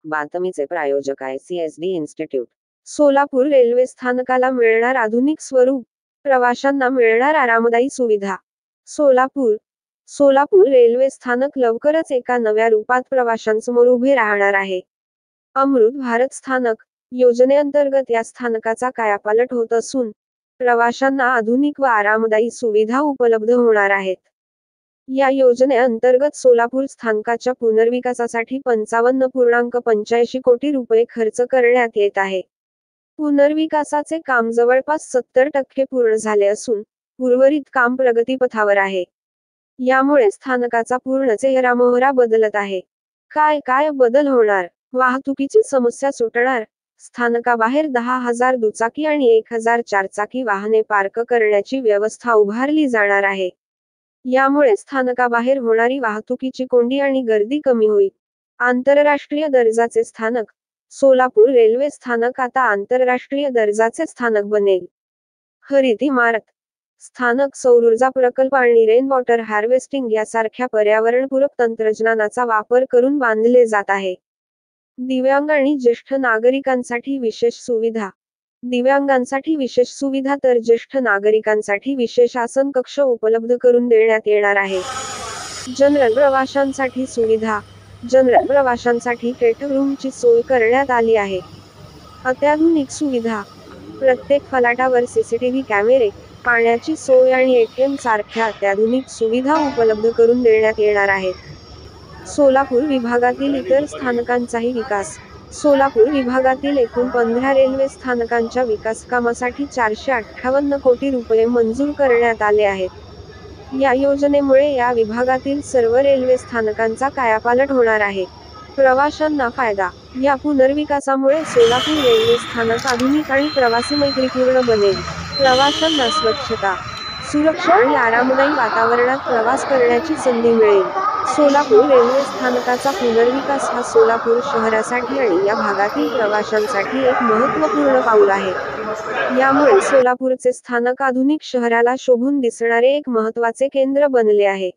बातमीचे प्रायोजक ICSD institute. Solapur railway स्थानकाला मिळणार आधुनिक स्वरूप, प्रवाशांना मिळणार आरामदायी सुविधा. सोलापूर रेल्वे स्थानक लवकरच एका नव्या रूपात प्रवाशांसमोर उभे राहणार आहे. अमृत भारत स्थानक योजनेअंतर्गत या स्थानकाचा कायापालट होत असून प्रवाशांना आधुनिक व आरामदायी सुविधा उपलब्ध होणार आहेत. या योजनेअंतर्गत सोलापूर स्थानकाच्या पुनर्विकासासाठी 55.85 कोटी रुपये खर्च करण्यात येत आहे. पुनर्विकासाचे काम जवळपास 70% पूर्ण झाले असून उर्वरित काम प्रगतीपथावर आहे. यामुळे स्थानकाचा पूर्ण चेहरामोहरा बदलत आहे. काय बदल होणार? वाहतुकीची समस्या सुटणार. स्थानकाबाहेर 10,000 दुचाकी आणि 1,000 चारचाकी वाहने पार्क करण्याची व्यवस्था उभारली जाणार आहे. यामुळे स्थानकाबाहेर होणारी वाहतुकीची कोंडी आणि गर्दी कमी होईल. आंतरराष्ट्रीय दर्जाचे स्थानक. सोलापूर रेल्वे स्थानक आता आंतरराष्ट्रीय दर्जाचे स्थानक बनेल. हरित इमारत. स्थानक सौरऊर्जा प्रकल्प आणि रेन वॉटर हार्वेस्टिंग यासारख्या पर्यावरणपूरक तंत्रज्ञानाचा वापर करून बांधले जात आहे. दिव्यांग आणि ज्येष्ठ नागरिकांसाठी विशेष सुविधा. दिव्यांगांसाठी विशेष सुविधा तर ज्येष्ठ नागरिकांसाठी विशेष आसन कक्ष उपलब्ध करून देण्यात येणार आहे. जनरल प्रवाशांसाठी सुविधा. जनरल प्रवाशांसाठी स्टेट रूमची सोय करण्यात आली आहे. अत्याधुनिक सुविधा. प्रत्येक फलाटावर CCTV कॅमेरे, पाण्याची सोय आणि ATM सारख्या अत्याधुनिक सुविधा उपलब्ध करून देण्यात येणार आहेत. सोलापूर विभागातील इतर स्थानकांचाही विकास. सोलापूर विभागातील एकूण 15 रेल्वे स्थानकांच्या विकासकामासाठी 458 कोटी रुपये मंजूर करण्यात आले आहेत. या योजनेमुळे या विभागातील सर्व रेल्वे स्थानकांचा कायापालट होणार आहे. प्रवाशांना फायदा. या पुनर्विकासामुळे सोलापूर रेल्वे स्थानक आधुनिक आणि प्रवासी मैत्रीपूर्ण बनेल. प्रवाशांना स्वच्छता, सुरक्षा आणि आरामदायी वातावरणात प्रवास करण्याची संधी मिळेल. सोलापूर रेल्वे स्थानकाचा पुनर्विकास हा सोलापूर शहरासाठी आणि या भागातील प्रवाशांसाठी एक महत्त्वपूर्ण पाऊल आहे. यामुळे सोलापूरचे स्थानक आधुनिक शहराला शोभून दिसणारे एक महत्त्वाचे केंद्र बनले आहे.